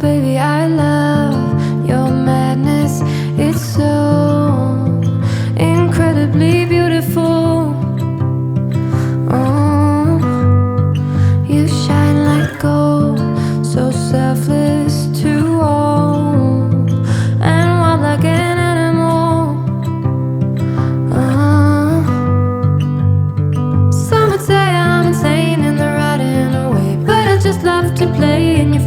baby, I love your madness. It's so incredibly beautiful. Oh, you shine like gold, so selfless to all, and wild like an animal. Some would say I'm insane in the right in a way, but I just love to play in your